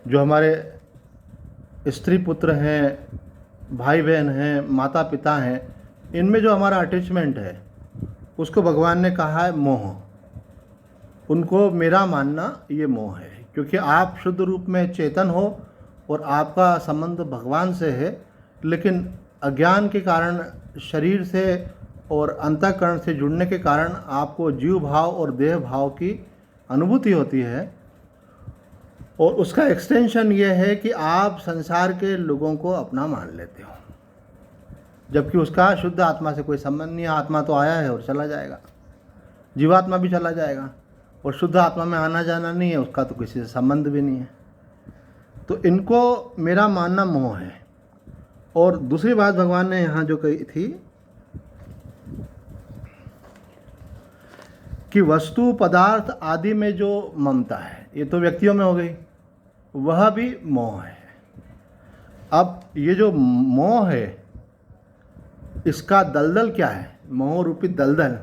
जो हमारे स्त्री पुत्र हैं, भाई बहन हैं, माता पिता हैं, इनमें जो हमारा अटैचमेंट है उसको भगवान ने कहा है मोह। उनको मेरा मानना ये मोह है, क्योंकि आप शुद्ध रूप में चेतन हो और आपका संबंध भगवान से है, लेकिन अज्ञान के कारण शरीर से और अंतःकरण से जुड़ने के कारण आपको जीव भाव और देह भाव की अनुभूति होती है। और उसका एक्सटेंशन ये है कि आप संसार के लोगों को अपना मान लेते हो, जबकि उसका शुद्ध आत्मा से कोई संबंध नहीं है। आत्मा तो आया है और चला जाएगा, जीवात्मा भी चला जाएगा, और शुद्ध आत्मा में आना जाना नहीं है, उसका तो किसी से संबंध भी नहीं है। तो इनको मेरा मानना मोह है। और दूसरी बात भगवान ने यहाँ जो कही थी कि वस्तु पदार्थ आदि में जो ममता है, ये तो व्यक्तियों में हो गई, वह भी मोह है। अब ये जो मोह है, इसका दलदल क्या है? मोह रूपी दलदल,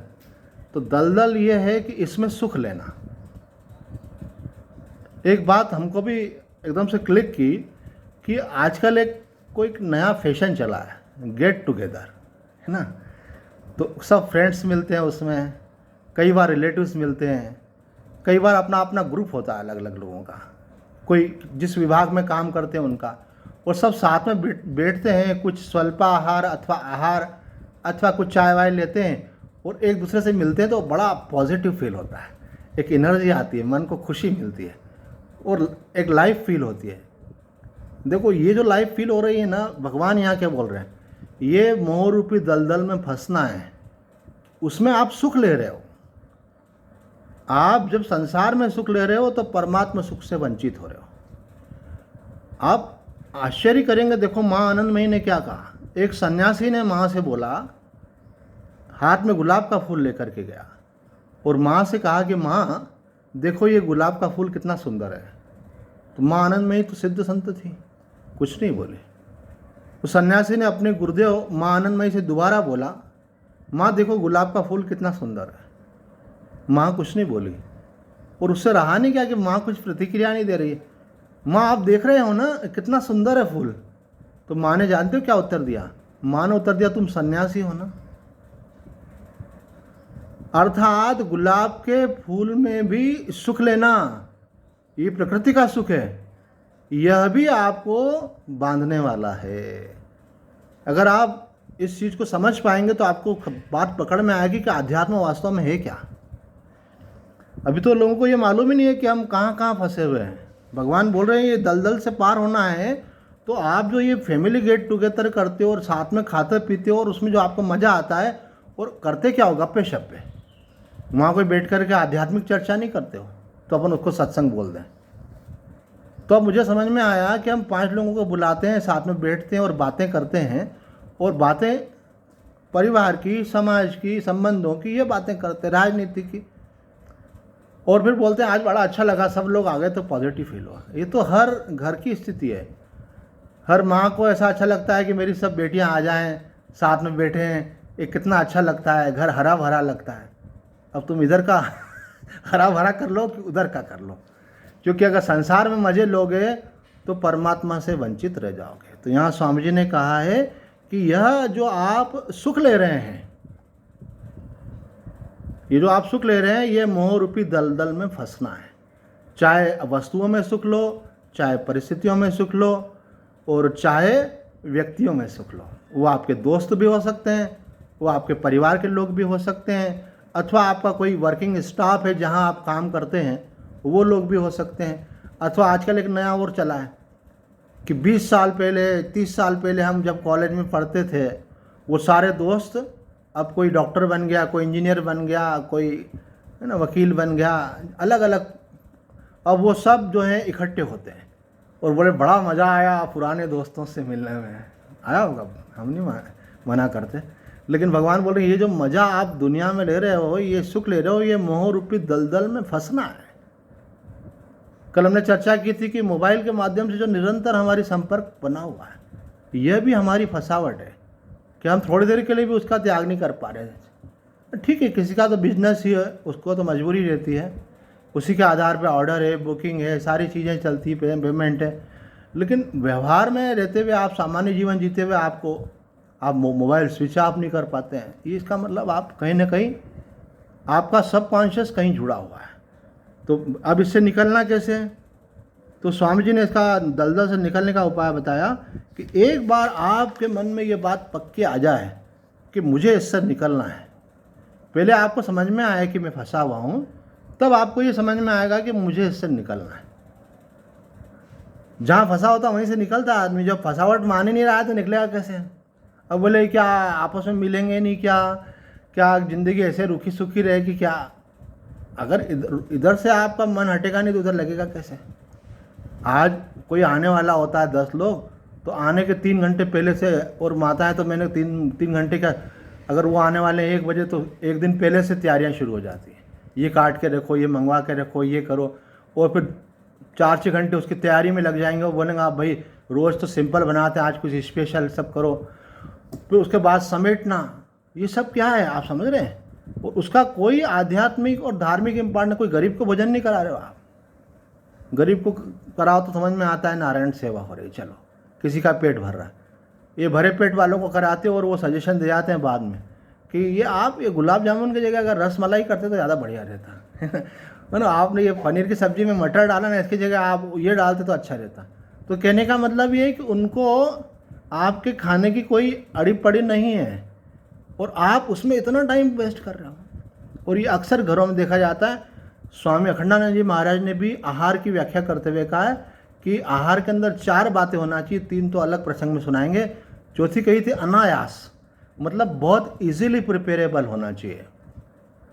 तो दलदल ये है कि इसमें सुख लेना। एक बात हमको भी एकदम से क्लिक की कि आजकल कोई नया फैशन चला है, गेट टुगेदर, है ना। तो सब फ्रेंड्स मिलते हैं उसमें, कई बार रिलेटिव्स मिलते हैं, कई बार अपना अपना ग्रुप होता है अलग अलग लोगों का, कोई जिस विभाग में काम करते हैं उनका, और सब साथ में बैठते हैं, कुछ स्वल्पाहार अथवा अथवा कुछ चाय वाय लेते हैं और एक दूसरे से मिलते हैं, तो बड़ा पॉजिटिव फील होता है, एक एनर्जी आती है, मन को खुशी मिलती है और एक लाइफ फील होती है। देखो ये जो लाइफ फील हो रही है ना, भगवान यहाँ क्या बोल रहे हैं, ये मोह रूपी दलदल में फंसना है, उसमें आप सुख ले रहे हो। आप जब संसार में सुख ले रहे हो तो परमात्मा सुख से वंचित हो रहे हो। आप आश्चर्य करेंगे, देखो माँ आनंदमयी ने क्या कहा। एक सन्यासी ने माँ से बोला, हाथ में गुलाब का फूल लेकर के गया और माँ से कहा कि माँ देखो ये गुलाब का फूल कितना सुंदर है। तो माँ आनंदमयी तो सिद्ध संत थी, कुछ नहीं बोले। तो सन्यासी ने अपने गुरुदेव माँ आनंदमयी से दोबारा बोला, माँ देखो गुलाब का फूल कितना सुंदर है। माँ कुछ नहीं बोली, और उससे रहा नहीं क्या कि माँ कुछ प्रतिक्रिया नहीं दे रही है। माँ आप देख रहे हो ना कितना सुंदर है फूल। तो माँ ने जानते हो क्या उत्तर दिया? माँ ने उत्तर दिया, तुम सन्यासी हो ना। अर्थात गुलाब के फूल में भी सुख लेना, ये प्रकृति का सुख है, यह भी आपको बांधने वाला है। अगर आप इस चीज़ को समझ पाएंगे तो आपको बात पकड़ में आएगी कि अध्यात्म वास्तव में है क्या। अभी तो लोगों को ये मालूम ही नहीं है कि हम कहाँ कहाँ फंसे हुए हैं। भगवान बोल रहे हैं ये दलदल से पार होना है, तो आप जो ये फैमिली गेट टुगेदर करते हो और साथ में खाते पीते हो और उसमें जो आपको मज़ा आता है, और करते क्या हो, गप्पे शप्पे, वहाँ कोई बैठ कर के आध्यात्मिक चर्चा नहीं करते हो, तो अपन उसको सत्संग बोल दें। तो अब मुझे समझ में आया कि हम 5 लोगों को बुलाते हैं, साथ में बैठते हैं और बातें करते हैं, और बातें परिवार की, समाज की, संबंधों की, ये बातें करते, राजनीति की, और फिर बोलते हैं आज बड़ा अच्छा लगा, सब लोग आ गए तो पॉजिटिव फील हुआ। ये तो हर घर की स्थिति है। हर माँ को ऐसा अच्छा लगता है कि मेरी सब बेटियां आ जाएं, साथ में बैठे हैं, ये कितना अच्छा लगता है, घर हरा भरा लगता है। अब तुम इधर का हरा भरा कर लो कि उधर का कर लो, क्योंकि अगर संसार में मज़े लोगे तो परमात्मा से वंचित रह जाओगे। तो यहाँ स्वामी जी ने कहा है कि यह जो आप सुख ले रहे हैं, ये जो आप सुख ले रहे हैं, ये मोह रूपी दलदल में फंसना है। चाहे वस्तुओं में सुख लो, चाहे परिस्थितियों में सुख लो, और चाहे व्यक्तियों में सुख लो। वो आपके दोस्त भी हो सकते हैं, वो आपके परिवार के लोग भी हो सकते हैं, अथवा आपका कोई वर्किंग स्टाफ है जहां आप काम करते हैं, वो लोग भी हो सकते हैं। अथवा आजकल एक नया और चला है कि 20 साल पहले, 30 साल पहले हम जब कॉलेज में पढ़ते थे, वो सारे दोस्त अब कोई डॉक्टर बन गया, कोई इंजीनियर बन गया, कोई है ना वकील बन गया, अलग अलग। अब वो सब जो है इकट्ठे होते हैं और बोले बड़ा मज़ा आया पुराने दोस्तों से मिलने में। आया होगा, हम नहीं मना करते, लेकिन भगवान बोल रहे हैं ये जो मज़ा आप दुनिया में ले रहे हो, ये सुख ले रहे हो, ये मोह रूपी दलदल में फंसना है। कल हमने चर्चा की थी कि मोबाइल के माध्यम से जो निरंतर हमारी संपर्क बना हुआ है, यह भी हमारी फंसावट है कि हम थोड़ी देर के लिए भी उसका त्याग नहीं कर पा रहे। ठीक है, किसी का तो बिजनेस ही है, उसको तो मजबूरी रहती है, उसी के आधार पे ऑर्डर है, बुकिंग है, सारी चीज़ें चलती, पेमेंट है। लेकिन व्यवहार में रहते हुए, आप सामान्य जीवन जीते हुए आप मोबाइल स्विच ऑफ नहीं कर पाते हैं। ये इसका मतलब आप कहीं ना कहीं आपका सबकॉन्शियस कहीं जुड़ा हुआ है। तो अब इससे निकलना कैसे है? तो स्वामी जी ने इसका दलदल से निकलने का उपाय बताया कि एक बार आपके मन में ये बात पक्की आ जाए कि मुझे इससे निकलना है। पहले आपको समझ में आए कि मैं फंसा हुआ हूँ, तब आपको ये समझ में आएगा कि मुझे इससे निकलना है। जहाँ फंसा होता वहीं से निकलता आदमी। जब फंसावट मान ही नहीं रहा है तो निकलेगा कैसे? अब बोले क्या आपस में मिलेंगे नहीं, क्या ज़िंदगी ऐसे रुखी सुखी रहेगी क्या? अगर इधर से आपका मन हटेगा नहीं तो उधर लगेगा कैसे? आज कोई आने वाला होता है 10 लोग, तो आने के 3 घंटे पहले से, और माता है तो मैंने 3 घंटे का, अगर वो आने वाले 1 बजे तो 1 दिन पहले से तैयारियां शुरू हो जाती हैं। ये काट के रखो, ये मंगवा के रखो, ये करो, और फिर 4-6 घंटे उसकी तैयारी में लग जाएंगे। वो बोलेंगे आप भाई रोज़ तो सिंपल बनाते हैं, आज कुछ स्पेशल सब करो। फिर उसके बाद समेटना, ये सब क्या है आप समझ रहे हैं? और उसका कोई आध्यात्मिक और धार्मिक इम्पोर्टेंट, कोई गरीब को भोजन नहीं करा रहे हो आप। गरीब को कराओ तो समझ में आता है नारायण सेवा हो रही, चलो किसी का पेट भर रहा है। ये भरे पेट वालों को कराते और वो सजेशन दे जाते हैं बाद में कि ये गुलाब जामुन की जगह अगर रस मलाई करते तो ज़्यादा बढ़िया रहता मतलब आपने ये पनीर की सब्ज़ी में मटर डाला ना, इसकी जगह आप ये डालते तो अच्छा रहता। तो कहने का मतलब ये है कि उनको आपके खाने की कोई अड़ी पड़ी नहीं है, और आप उसमें इतना टाइम वेस्ट कर रहे हो। और ये अक्सर घरों में देखा जाता है। स्वामी अखंडानंद जी महाराज ने भी आहार की व्याख्या करते हुए कहा है कि आहार के अंदर 4 बातें होना चाहिए, 3 तो अलग प्रसंग में सुनाएंगे। चौथी कही थी अनायास, मतलब बहुत इजीली प्रिपेरेबल होना चाहिए।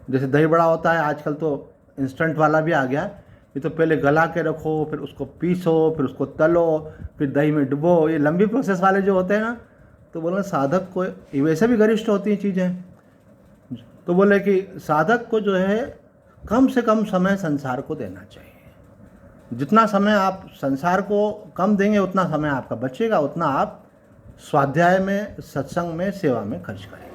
जैसे दही बड़ा होता है, आजकल तो इंस्टेंट वाला भी आ गया। ये तो पहले गला के रखो, फिर उसको पीसो, फिर उसको तलो, फिर दही में डुबो, ये लंबी प्रोसेस वाले जो होते हैं ना, तो बोले साधक को, ये वैसे भी गरिष्ठ होती हैं चीज़ें, तो बोले कि साधक को जो है कम से कम समय संसार को देना चाहिए। जितना समय आप संसार को कम देंगे उतना समय आपका बचेगा, उतना आप स्वाध्याय में, सत्संग में, सेवा में खर्च करेंगे।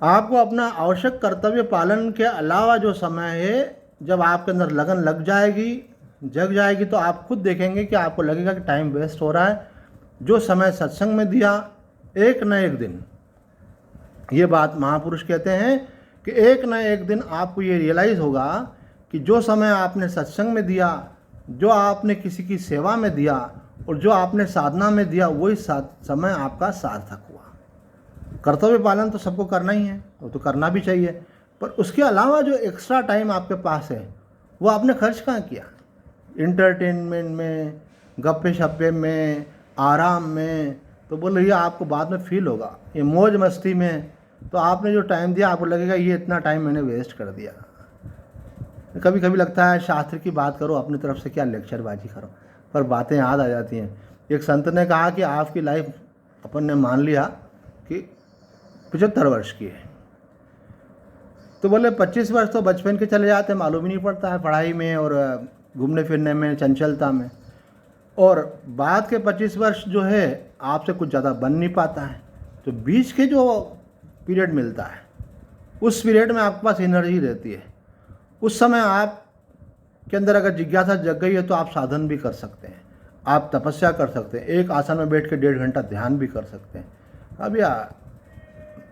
आपको अपना आवश्यक कर्तव्य पालन के अलावा जो समय है, जब आपके अंदर लगन लग जाएगी, जग जाएगी, तो आप खुद देखेंगे कि आपको लगेगा कि टाइम वेस्ट हो रहा है। जो समय सत्संग में दिया, एक न एक दिन, ये बात महापुरुष कहते हैं कि एक न एक दिन आपको ये रियलाइज़ होगा कि जो समय आपने सत्संग में दिया, जो आपने किसी की सेवा में दिया, और जो आपने साधना में दिया, वही समय आपका सार्थक हुआ। कर्तव्य पालन तो सबको करना ही है, वो तो करना भी चाहिए, पर उसके अलावा जो एक्स्ट्रा टाइम आपके पास है वो आपने खर्च कहाँ किया? इंटरटेनमेंट में, गप्पे शप्पे में, आराम में। तो बोले ये आपको बाद में फील होगा। ये मौज मस्ती में तो आपने जो टाइम दिया, आपको लगेगा ये इतना टाइम मैंने वेस्ट कर दिया। कभी कभी लगता है शास्त्र की बात करो, अपनी तरफ से क्या लेक्चरबाजी करो, पर बातें याद आ जाती हैं। एक संत ने कहा कि आपकी लाइफ अपन ने मान लिया कि 75 वर्ष की है, तो बोले 25 वर्ष तो बचपन के चले जाते हैं, मालूम ही नहीं पड़ता है पढ़ाई में और घूमने फिरने में, चंचलता में, और बाद के 25 वर्ष जो है आपसे कुछ ज़्यादा बन नहीं पाता है। तो बीच के जो पीरियड मिलता है, उस पीरियड में आपके पास एनर्जी रहती है। उस समय आप के अंदर अगर जिज्ञासा जग गई है तो आप साधन भी कर सकते हैं, आप तपस्या कर सकते हैं, एक आसन में बैठ के 1.5 घंटा ध्यान भी कर सकते हैं।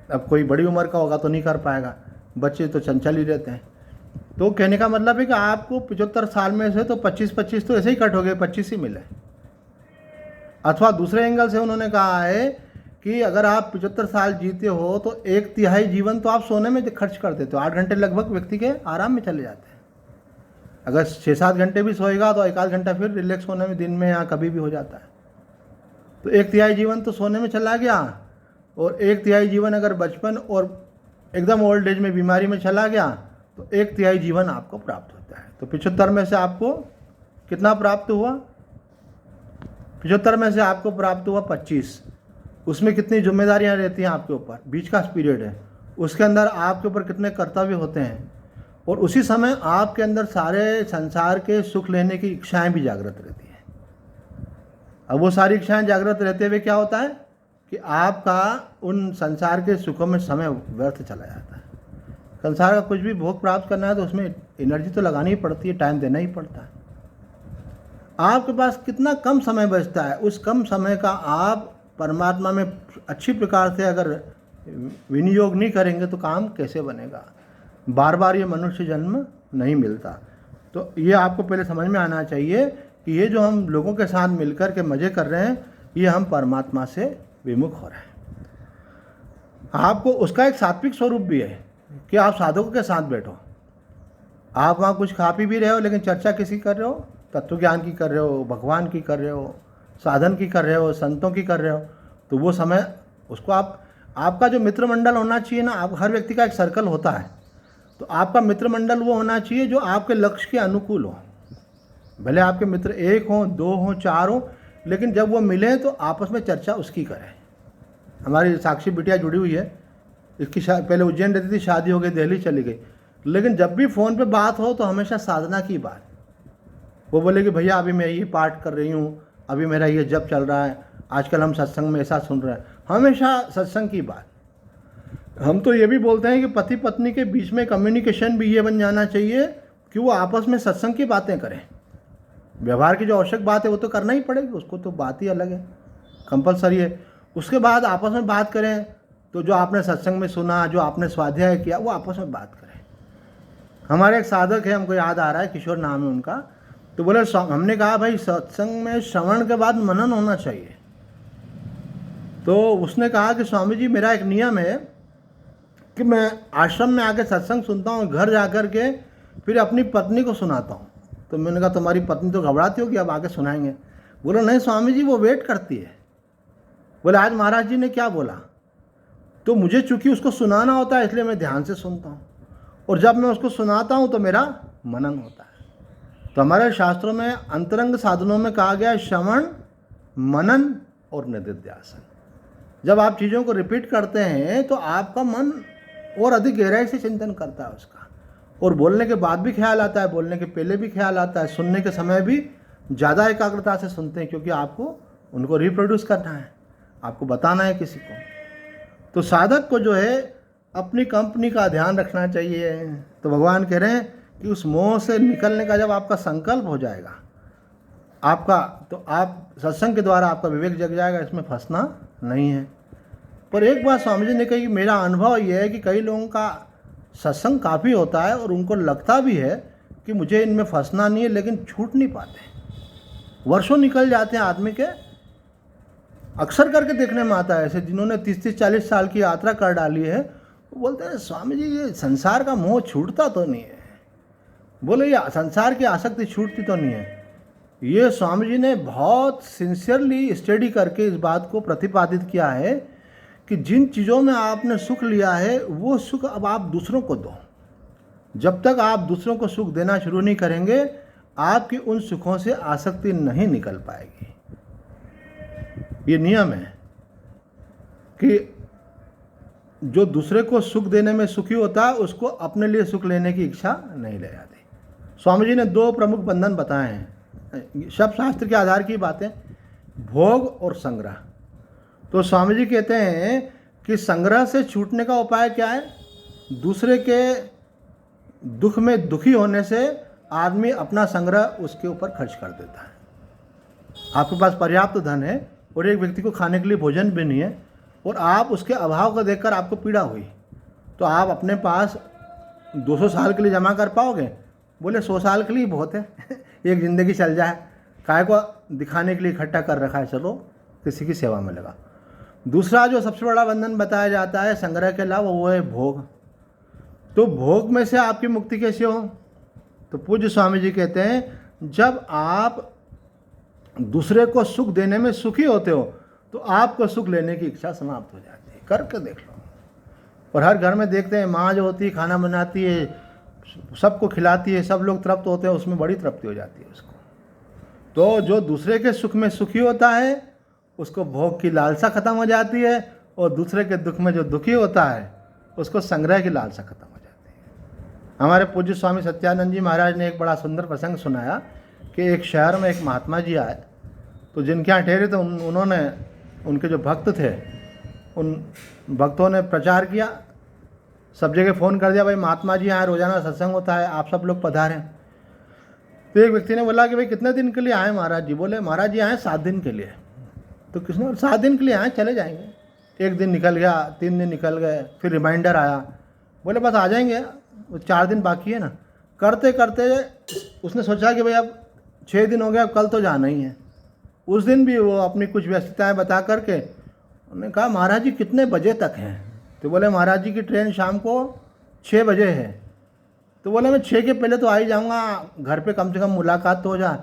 अब कोई बड़ी उम्र का होगा तो नहीं कर पाएगा, बच्चे तो चंचल ही रहते हैं। तो कहने का मतलब है कि आपको 75 साल में से तो 25 तो ऐसे ही कट हो गए, 25 ही मिले। अथवा दूसरे एंगल से उन्होंने कहा है कि अगर आप 75 साल जीते हो तो 1/3 जीवन तो आप सोने में खर्च कर देते हो। 8 घंटे लगभग व्यक्ति के आराम में चले जाते हैं। अगर 6-7 घंटे भी सोएगा तो 1 आध घंटा फिर रिलैक्स होने में दिन में या कभी भी हो जाता है। तो 1/3 जीवन तो सोने में चला गया, और 1/3 जीवन अगर बचपन और एकदम ओल्ड एज में बीमारी में चला गया तो 1/3 जीवन आपको प्राप्त होता है। तो 75 में से आपको कितना प्राप्त हुआ? 75 में से आपको प्राप्त हुआ 25। उसमें कितनी जिम्मेदारियां रहती हैं आपके ऊपर, बीच का पीरियड है, उसके अंदर आपके ऊपर कितने कर्तव्य होते हैं, और उसी समय आपके अंदर सारे संसार के सुख लेने की इच्छाएं भी जागृत रहती हैं। अब वो सारी इच्छाएं जागृत रहते हुए क्या होता है कि आपका उन संसार के सुखों में समय व्यर्थ चला जाता है। संसार का कुछ भी भोग प्राप्त करना है तो उसमें एनर्जी तो लगानी ही पड़ती है, टाइम देना ही पड़ता है। आपके पास कितना कम समय बचता है, उस कम समय का आप परमात्मा में अच्छी प्रकार से अगर विनियोग नहीं करेंगे तो काम कैसे बनेगा। बार बार ये मनुष्य जन्म नहीं मिलता। तो ये आपको पहले समझ में आना चाहिए कि ये जो हम लोगों के साथ मिलकर के मज़े कर रहे हैं, ये हम परमात्मा से विमुख हो रहे हैं। आपको उसका एक सात्विक स्वरूप भी है कि आप साधकों के साथ बैठो, आप वहाँ कुछ खा पी भी रहे हो लेकिन चर्चा किसी कर रहे हो, तत्व ज्ञान की कर रहे हो, भगवान की कर रहे हो, साधन की कर रहे हो, संतों की कर रहे हो, तो वो समय उसको आपका जो मित्र मंडल होना चाहिए ना, आप हर व्यक्ति का एक सर्कल होता है, तो आपका मित्र मंडल वो होना चाहिए जो आपके लक्ष्य के अनुकूल हो। भले आपके मित्र 1 हो, 2 हो, 4 हो, लेकिन जब वो मिले तो आपस में चर्चा उसकी करें। हमारी साक्षी बिटिया जुड़ी हुई है, इसकी पहले उज्जैन रहती थी, शादी हो गई, दिल्ली चली गई, लेकिन जब भी फ़ोन पे बात हो तो हमेशा साधना की बात। वो बोले कि भैया अभी मैं ये पाठ कर रही हूँ, अभी मेरा ये जप चल रहा है, आजकल हम सत्संग में ऐसा सुन रहे हैं, हमेशा सत्संग की बात। हम तो ये भी बोलते हैं कि पति पत्नी के बीच में कम्युनिकेशन भी ये बन जाना चाहिए कि वो आपस में सत्संग की बातें करें। व्यवहार की जो आवश्यक बात है वो तो करना ही पड़ेगी, उसको तो बात ही अलग है, कंपलसरी है। उसके बाद आपस में बात करें, तो जो आपने सत्संग में सुना, जो आपने स्वाध्याय किया, वो आपस में बात करें। हमारे एक साधक है, हमको याद आ रहा है, किशोर नाम है उनका, तो बोले हमने कहा भाई सत्संग में श्रवण के बाद मनन होना चाहिए। तो उसने कहा कि स्वामी जी मेरा एक नियम है कि मैं आश्रम में आके सत्संग सुनता हूँ, घर जा कर के फिर अपनी पत्नी को सुनाता हूँ। तो मैंने कहा तुम्हारी पत्नी तो घबराती होगी, अब आके सुनाएंगे। बोला नहीं स्वामी जी, वो वेट करती है। बोले आज महाराज जी ने क्या बोला, तो मुझे चूँकि उसको सुनाना होता है इसलिए मैं ध्यान से सुनता हूँ, और जब मैं उसको सुनाता हूँ तो मेरा मनन होता है। तो हमारे शास्त्रों में अंतरंग साधनों में कहा गया है श्रवण, मनन और निधिध्यासन। जब आप चीज़ों को रिपीट करते हैं तो आपका मन और अधिक गहराई से चिंतन करता है उसका, और बोलने के बाद भी ख्याल आता है, बोलने के पहले भी ख्याल आता है, सुनने के समय भी ज़्यादा एकाग्रता से सुनते हैं, क्योंकि आपको उनको रिप्रोड्यूस करना है, आपको बताना है किसी को। तो साधक को जो है अपनी कंपनी का ध्यान रखना चाहिए। तो भगवान कह रहे हैं कि उस मोह से निकलने का जब आपका संकल्प हो जाएगा आपका, तो आप सत्संग के द्वारा आपका विवेक जग जाएगा, इसमें फंसना नहीं है। पर एक बात स्वामी जी ने कही, मेरा अनुभव ये है कि कई लोगों का सत्संग काफ़ी होता है और उनको लगता भी है कि मुझे इनमें फंसना नहीं है, लेकिन छूट नहीं पाते। वर्षों निकल जाते हैं आदमी के, अक्सर करके देखने में आता है ऐसे जिन्होंने 30-40 साल की यात्रा कर डाली है, वो बोलते हैं स्वामी जी ये संसार का मोह छूटता तो नहीं है। बोले ये संसार की आसक्ति छूटती तो नहीं है। ये स्वामी जी ने बहुत सिंसियरली स्टडी करके इस बात को प्रतिपादित किया है कि जिन चीज़ों में आपने सुख लिया है वो सुख अब आप दूसरों को दो। जब तक आप दूसरों को सुख देना शुरू नहीं करेंगे, आपकी उन सुखों से आसक्ति नहीं निकल पाएगी। ये नियम है कि जो दूसरे को सुख देने में सुखी होता है उसको अपने लिए सुख लेने की इच्छा नहीं ले जाती। स्वामी जी ने 2 प्रमुख बंधन बताए हैं, सब शास्त्र के आधार की बातें, भोग और संग्रह। तो स्वामी जी कहते हैं कि संग्रह से छूटने का उपाय क्या है? दूसरे के दुख में दुखी होने से आदमी अपना संग्रह उसके ऊपर खर्च कर देता है। आपके पास पर्याप्त धन है और एक व्यक्ति को खाने के लिए भोजन भी नहीं है, और आप उसके अभाव को देखकर आपको पीड़ा हुई, तो आप अपने पास 200 साल के लिए जमा कर पाओगे? बोले 100 साल के लिए बहुत है एक ज़िंदगी चल जाए, काय को दिखाने के लिए इकट्ठा कर रखा है, चलो किसी की सेवा में लगा। दूसरा जो सबसे बड़ा बंधन बताया जाता है संग्रह के अलावा, वो है भोग। तो भोग में से आपकी मुक्ति कैसे हो? तो पूज्य स्वामी जी कहते हैं जब आप दूसरे को सुख देने में सुखी होते हो तो आपको सुख लेने की इच्छा समाप्त हो जाती है। करके देख लो। और हर घर में देखते हैं माँ जो होती है खाना बनाती है, सबको खिलाती है, सब लोग तृप्त होते हैं, उसमें बड़ी तृप्ति हो जाती है उसको। तो जो दूसरे के सुख में सुखी होता है उसको भोग की लालसा खत्म हो जाती है, और दूसरे के दुख में जो दुखी होता है उसको संग्रह की लालसा खत्म हो जाती है। हमारे पूज्य स्वामी सत्यानंद जी महाराज ने एक बड़ा सुंदर प्रसंग सुनाया कि एक शहर में एक महात्मा जी आए, तो जिनके यहाँ ठहरे थे उन्होंने, उनके जो भक्त थे, उन भक्तों ने प्रचार किया सब जगह फ़ोन कर दिया, भाई महात्मा जी यहाँ रोज़ाना सत्संग होता है, आप सब लोग पधारें। तो एक व्यक्ति ने बोला कि भाई कितने दिन के लिए आए महाराज जी? बोले महाराज जी आए 7 दिन के लिए। तो किसने 7 दिन के लिए आए, चले जाएंगे। 1 दिन निकल गया, 3 दिन निकल गए, फिर रिमाइंडर आया, बोले बस आ जाएंगे, 4 दिन बाकी है ना। करते करते उसने सोचा कि भाई अब 6 दिन हो गया, अब कल तो जाना ही है। उस दिन भी वो अपनी कुछ व्यस्तताएं बता करके उन्होंने कहा महाराज जी कितने बजे तक हैं? तो बोले महाराज जी की ट्रेन शाम को 6 बजे है। तो बोले मैं 6 के पहले तो आ ही जाऊँगा, घर पे कम से कम मुलाकात तो हो जाए।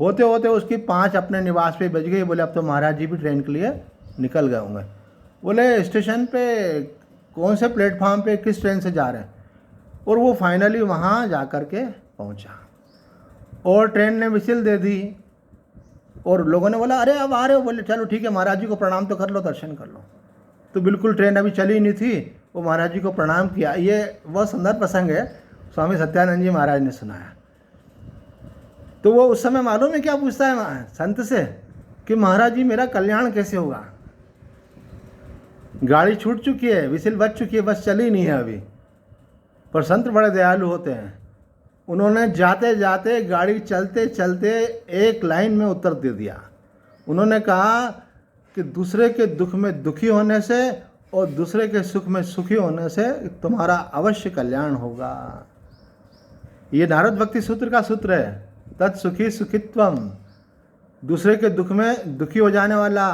होते होते उसकी 5 अपने निवास पे बज गई। बोले अब तो महाराज जी भी ट्रेन के लिए निकल गए होंगे। बोले स्टेशन पे कौन से प्लेटफार्म पे किस ट्रेन से जा रहे हैं? और वो फाइनली वहाँ जा कर के पहुँचा और ट्रेन ने विसिल दे दी और लोगों ने बोला अरे अब आ रहे हो? बोले चलो ठीक है, महाराज जी को प्रणाम तो कर लो, दर्शन कर लो। तो बिल्कुल ट्रेन अभी चली नहीं थी, वो महाराज जी को प्रणाम किया। ये वह सुंदर प्रसंग है, स्वामी सत्यानंद जी महाराज ने सुनाया। तो वो उस समय मालूम है क्या पूछता है संत से कि महाराज जी मेरा कल्याण कैसे होगा? गाड़ी छूट चुकी है, विसिल बज चुकी है, बस चली नहीं है अभी। पर संत बड़े दयालु होते हैं, उन्होंने जाते जाते गाड़ी चलते चलते एक लाइन में उत्तर दे दिया। उन्होंने कहा कि दूसरे के दुख में दुखी होने से और दूसरे के सुख में सुखी होने से तुम्हारा अवश्य कल्याण होगा। ये नारद भक्ति सूत्र का सूत्र है, तत्सुखी सुखित्वम। दूसरे के दुख में दुखी हो जाने वाला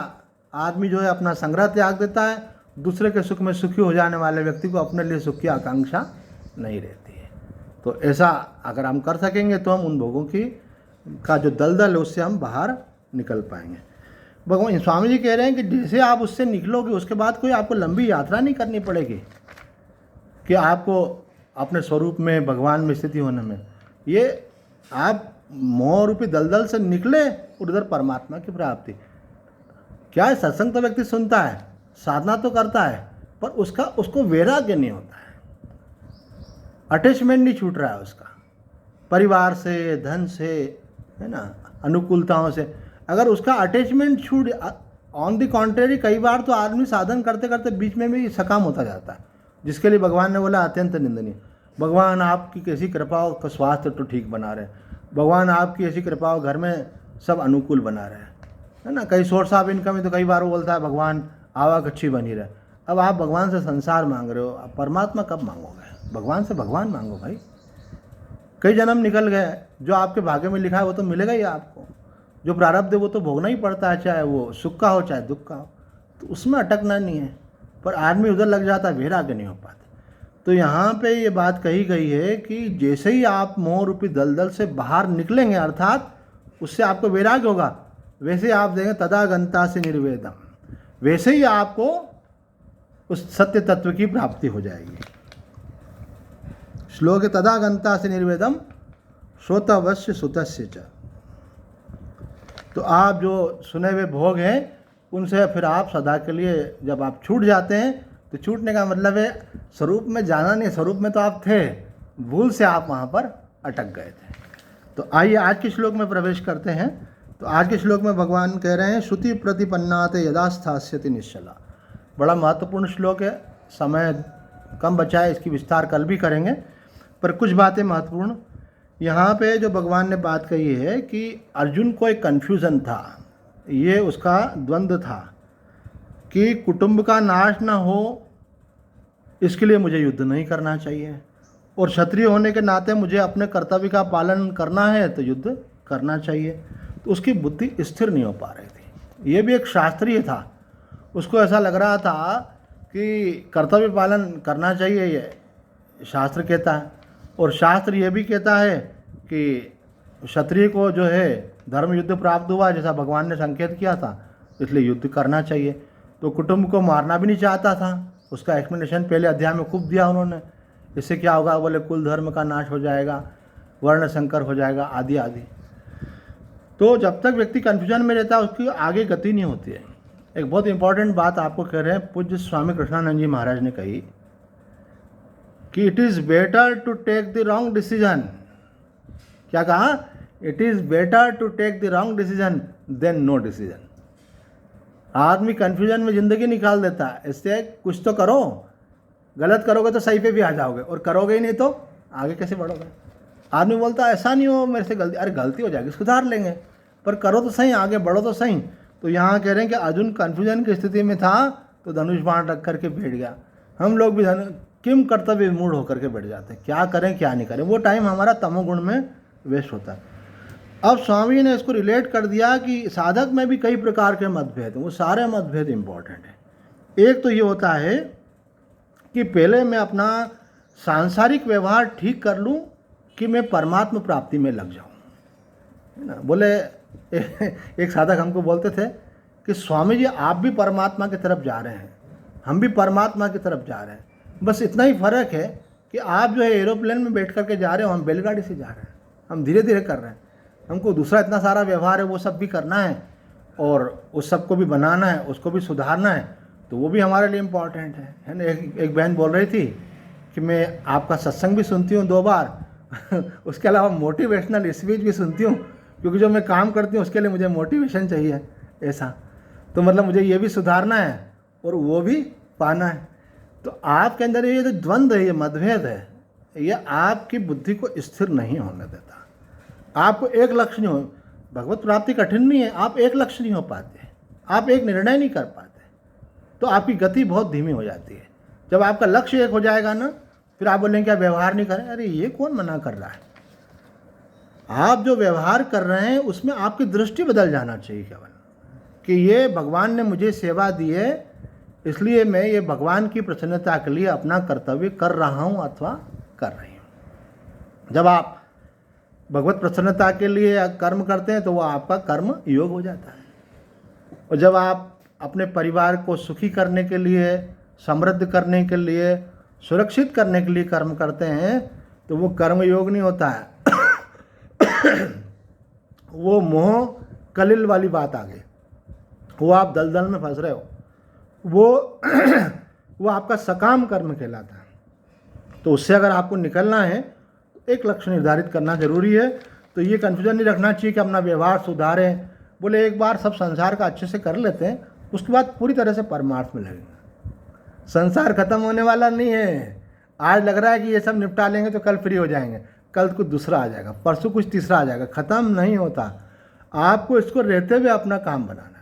आदमी जो है अपना संग्रह त्याग देता है, दूसरे के सुख में सुखी हो जाने वाले व्यक्ति को अपने लिए सुख की आकांक्षा नहीं रहती है। तो ऐसा अगर हम कर सकेंगे तो हम उन भोगों का जो दलदल है उससे हम बाहर निकल पाएंगे। भगवान स्वामी जी कह रहे हैं कि जैसे आप उससे निकलोगे उसके बाद कोई आपको लंबी यात्रा नहीं करनी पड़ेगी कि आपको अपने स्वरूप में भगवान में स्थिति होने में। ये आप मोह रूपी दलदल से निकले और उधर परमात्मा की प्राप्ति। क्या है, सत्संग तो व्यक्ति सुनता है, साधना तो करता है, पर उसको वैराग्य नहीं होता है, अटैचमेंट नहीं छूट रहा है उसका परिवार से, धन से, है ना, अनुकूलताओं से। अगर उसका अटैचमेंट छूट, ऑन द कॉन्ट्रेरी कई बार तो आदमी साधन करते करते बीच में भी सकाम होता जाता है, जिसके लिए भगवान ने बोला अत्यंत निंदनीय। भगवान आपकी कैसी कृपा हो तो स्वास्थ्य तो ठीक बना रहे, भगवान आपकी ऐसी कृपा हो घर में सब अनुकूल बना रहे, है ना। कई सोर्स ऑफ इनकम है तो कई बार वो बोलता है भगवान आवक अच्छी बनी रहे। अब आप भगवान से संसार मांग रहे हो, अब परमात्मा कब मांगोगे? भगवान से भगवान मांगो भाई। कई जन्म निकल गए, जो आपके भाग्य में लिखा है वो तो मिलेगा ही आपको। जो प्रारब्ध है वो तो भोगना ही पड़ता है, चाहे वो सुख का हो चाहे दुख का हो, तो उसमें अटकना नहीं है। पर आदमी उधर लग जाता है, वैराग्य नहीं हो पाता। तो यहाँ पे ये बात कही गई है कि जैसे ही आप मोह रूपी दलदल से बाहर निकलेंगे, अर्थात उससे आपको वैराग्य होगा, वैसे आप देंगे तदा गंता से निर्वेदम, वैसे ही आपको उस सत्य तत्व की प्राप्ति हो जाएगी। श्लोक तदा गंता से निर्वेदम श्रोतवश्य सुतस्य च। तो आप जो सुने हुए भोग हैं उनसे फिर आप सदा के लिए जब आप छूट जाते हैं, तो छूटने का मतलब है स्वरूप में जाना नहीं, स्वरूप में तो आप थे, भूल से आप वहाँ पर अटक गए थे। तो आइए आज के श्लोक में प्रवेश करते हैं। तो आज के श्लोक में भगवान कह रहे हैं श्रुति प्रतिपन्नाते यदा स्थास्यति निश्चला। बड़ा महत्वपूर्ण श्लोक है, समय कम बचा है, इसकी विस्तार कल भी करेंगे, पर कुछ बातें महत्वपूर्ण। यहाँ पे जो भगवान ने बात कही है कि अर्जुन को एक कन्फ्यूज़न था, ये उसका द्वंद्व था कि कुटुंब का नाश ना हो इसके लिए मुझे युद्ध नहीं करना चाहिए, और क्षत्रिय होने के नाते मुझे अपने कर्तव्य का पालन करना है तो युद्ध करना चाहिए। तो उसकी बुद्धि स्थिर नहीं हो पा रही थी। ये भी एक शास्त्रीय था, उसको ऐसा लग रहा था कि कर्तव्य पालन करना चाहिए, ये शास्त्र कहता है, और शास्त्र ये भी कहता है कि क्षत्रिय को जो है धर्म युद्ध प्राप्त हुआ, जैसा भगवान ने संकेत किया था, इसलिए युद्ध करना चाहिए। तो कुटुंब को मारना भी नहीं चाहता था, उसका एक्सप्लेनेशन पहले अध्याय में खूब दिया उन्होंने। इससे क्या होगा, बोले कुल धर्म का नाश हो जाएगा, वर्ण संकर हो जाएगा, आदि आदि। तो जब तक व्यक्ति कन्फ्यूजन में रहता है उसकी आगे गति नहीं होती है। एक बहुत इंपॉर्टेंट बात आपको कह रहे हैं, पूज्य स्वामी कृष्णानंद जी महाराज ने कही कि it is better to take the wrong decision. क्या कहा? It is better to take the wrong decision than no decision. आदमी कन्फ्यूजन में ज़िंदगी निकाल देता है, इससे कुछ तो करो, गलत करोगे तो सही पे भी आ जाओगे, और करोगे ही नहीं तो आगे कैसे बढ़ोगे। आदमी बोलता है ऐसा नहीं हो मेरे से गलती, अरे गलती हो जाएगी सुधार लेंगे, पर करो तो सही, आगे बढ़ो तो सही। तो यहाँ कह रहे हैं कि अर्जुन कन्फ्यूजन की स्थिति में था तो धनुष बाण रख करके बैठ गया। हम लोग भी किम कर्तव्य मूड होकर के बैठ जाते हैं, क्या करें क्या नहीं करें, वो टाइम हमारा तमोगुण में वेस्ट होता है। अब स्वामी ने इसको रिलेट कर दिया कि साधक में भी कई प्रकार के मतभेद हैं, वो सारे मतभेद इम्पॉर्टेंट हैं। एक तो ये होता है कि पहले मैं अपना सांसारिक व्यवहार ठीक कर लूँ कि मैं परमात्मा प्राप्ति में लग जाऊँ, है ना। बोले एक साधक हमको बोलते थे कि स्वामी जी आप भी परमात्मा की तरफ जा रहे हैं, हम भी परमात्मा की तरफ जा रहे हैं, बस इतना ही फ़र्क है कि आप जो है एरोप्लेन में बैठ करके जा रहे हो, हम बैलगाड़ी से जा रहे हैं, हम धीरे धीरे कर रहे हैं। हमको दूसरा इतना सारा व्यवहार है वो सब भी करना है, और उस सब को भी बनाना है, उसको भी सुधारना है, तो वो भी हमारे लिए इम्पॉर्टेंट है ना। एक बहन बोल रही थी कि मैं आपका सत्संग भी सुनती हूँ 2 बार उसके अलावा मोटिवेशनल स्पीच भी सुनती हूँ, क्योंकि जो मैं काम करती हूँ उसके लिए मुझे मोटिवेशन चाहिए, ऐसा। तो मतलब मुझे ये भी सुधारना है और वो भी पाना है। तो आपके अंदर ये जो द्वंद्व है, ये मतभेद है, ये आपकी बुद्धि को स्थिर नहीं होने देता। आपको एक लक्ष्य नहीं हो, भगवत प्राप्ति कठिन नहीं है, आप एक लक्ष्य नहीं हो पाते, आप एक निर्णय नहीं कर पाते, तो आपकी गति बहुत धीमी हो जाती है। जब आपका लक्ष्य एक हो जाएगा ना, फिर आप बोलेंगे क्या व्यवहार नहीं करें, अरे ये कौन मना कर रहा है। आप जो व्यवहार कर रहे हैं उसमें आपकी दृष्टि बदल जाना चाहिए केवल, कि ये भगवान ने मुझे सेवा दी है, इसलिए मैं ये भगवान की प्रसन्नता के लिए अपना कर्तव्य कर रहा हूँ अथवा कर रही हूँ। जब आप भगवत प्रसन्नता के लिए कर्म करते हैं तो वो आपका कर्म योग हो जाता है, और जब आप अपने परिवार को सुखी करने के लिए, समृद्ध करने के लिए, सुरक्षित करने के लिए कर्म करते हैं तो वो कर्म योग नहीं होता है वो मोह कलिल वाली बात आ गई, वो आप दलदल में फंस रहे हो, वो आपका सकाम कर्म कहलाता है। तो उससे अगर आपको निकलना है तो एक लक्ष्य निर्धारित करना जरूरी है। तो ये कन्फ्यूजन नहीं रखना चाहिए कि अपना व्यवहार सुधारें। बोले एक बार सब संसार का अच्छे से कर लेते हैं, उसके बाद पूरी तरह से परमार्थ में लगेंगे। संसार खत्म होने वाला नहीं है। आज लग रहा है कि ये सब निपटा लेंगे तो कल फ्री हो जाएंगे, कल कुछ दूसरा आ जाएगा, परसों कुछ तीसरा आ जाएगा, ख़त्म नहीं होता। आपको इसको रहते हुए अपना काम बनाना है।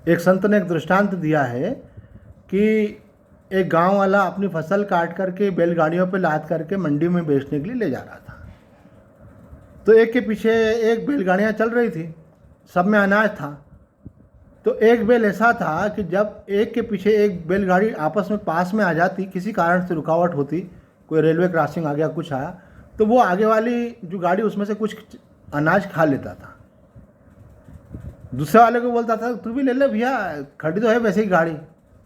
एक संत ने एक दृष्टांत दिया है कि एक गांव वाला अपनी फसल काट करके बैलगाड़ियों पे लाद करके मंडी में बेचने के लिए ले जा रहा था। तो एक के पीछे एक बैलगाड़ियाँ चल रही थी, सब में अनाज था। तो एक बैल ऐसा था कि जब एक के पीछे एक बैलगाड़ी आपस में पास में आ जाती, किसी कारण से रुकावट होती, कोई रेलवे क्रॉसिंग आ गया, कुछ आया, तो वो आगे वाली जो गाड़ी उसमें से कुछ अनाज खा लेता था। दूसरे वाले को बोलता था तू भी ले ले भैया, खड़ी तो है वैसे ही गाड़ी,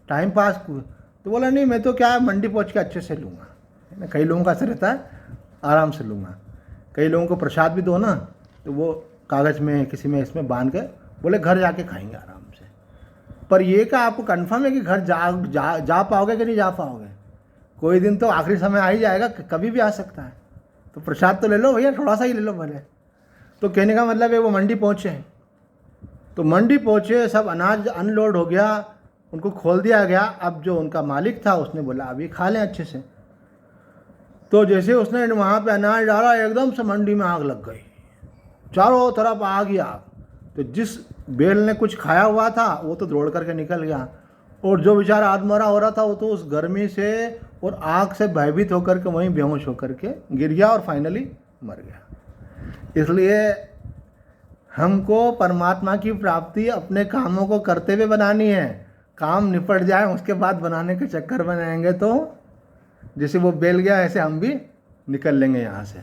टाइम पास। तो बोला नहीं, मैं तो क्या मंडी पहुंच के अच्छे से लूँगा। कई लोगों का ऐसा रहता है, आराम से लूँगा। कई लोगों को प्रसाद भी दो ना, तो वो कागज़ में किसी में इसमें बांध के बोले घर जाके खाएंगे आराम से। पर ये क्या आपको कन्फर्म है कि घर जा पाओगे कि नहीं जा पाओगे? कोई दिन तो आखिरी समय आ ही जाएगा, कभी भी आ सकता है। तो प्रसाद तो ले लो भैया, थोड़ा सा ही ले लो भले। तो कहने का मतलब है वो मंडी पहुँचे। तो मंडी पहुँचे, सब अनाज अनलोड हो गया, उनको खोल दिया गया। अब जो उनका मालिक था उसने बोला अभी खा लें अच्छे से। तो जैसे उसने वहाँ पे अनाज डाला, एकदम से मंडी में आग लग गई, चारों तरफ आग ही आग। तो जिस बैल ने कुछ खाया हुआ था वो तो दौड़ करके निकल गया, और जो बेचारा आधमरा हो रहा था वो तो उस गर्मी से और आग से भयभीत होकर के वहीं बेहोश होकर के गिर गया और फाइनली मर गया। इसलिए हमको परमात्मा की प्राप्ति अपने कामों को करते हुए बनानी है। काम निपट जाए उसके बाद बनाने के चक्कर बनाएंगे तो जैसे वो बेल गया ऐसे हम भी निकल लेंगे यहाँ से।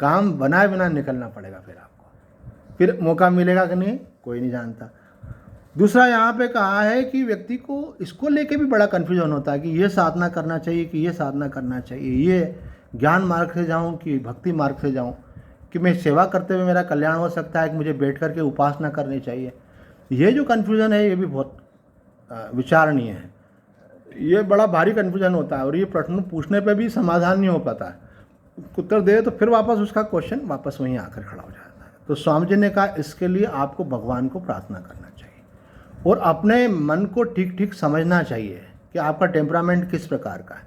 काम बनाए बिना निकलना पड़ेगा, फिर आपको फिर मौका मिलेगा कि नहीं कोई नहीं जानता। दूसरा यहाँ पे कहा है कि व्यक्ति को इसको लेके भी बड़ा कन्फ्यूजन होता है कि ये साधना करना चाहिए कि ये साधना करना चाहिए, ये ज्ञान मार्ग से जाऊँ कि भक्ति मार्ग से जाऊँ, कि मैं सेवा करते हुए मेरा कल्याण हो सकता है कि मुझे बैठ करके उपासना करनी चाहिए। ये जो कन्फ्यूजन है ये भी बहुत विचारणीय है। ये बड़ा भारी कन्फ्यूजन होता है और ये प्रश्न पूछने पे भी समाधान नहीं हो पाता है। उत्तर दे तो फिर वापस उसका क्वेश्चन वापस वहीं आकर खड़ा हो जाता है। तो स्वामी जी ने कहा इसके लिए आपको भगवान को प्रार्थना करना चाहिए और अपने मन को ठीक ठीक समझना चाहिए कि आपका टेम्परामेंट किस प्रकार का है,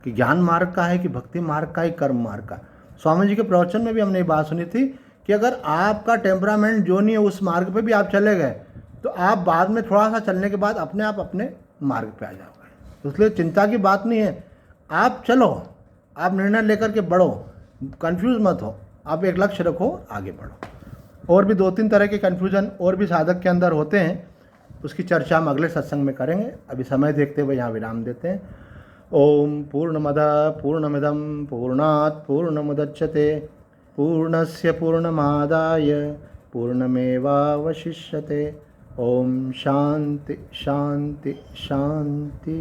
कि ज्ञान मार्ग का है कि भक्ति मार्ग का है, कर्म मार्ग का। स्वामी जी के प्रवचन में भी हमने ये बात सुनी थी कि अगर आपका टेम्परामेंट जो नहीं है उस मार्ग पे भी आप चले गए तो आप बाद में थोड़ा सा चलने के बाद अपने आप अपने मार्ग पे आ जाओगे। इसलिए चिंता की बात नहीं है, आप चलो, आप निर्णय लेकर के बढ़ो, कंफ्यूज मत हो, आप एक लक्ष्य रखो, आगे बढ़ो। और भी 2-3 तरह के कन्फ्यूजन और भी साधक के अंदर होते हैं, उसकी चर्चा हम अगले सत्संग में करेंगे। अभी समय देखते हुए यहाँ विराम देते हैं। ओम पूर्णमदः पूर्णमिदं पूर्णात् पूर्णमुदच्यते पूर्णस्य पूर्णमादाय पूर्णमेवावशिष्यते। ओम शांति शांति शांति।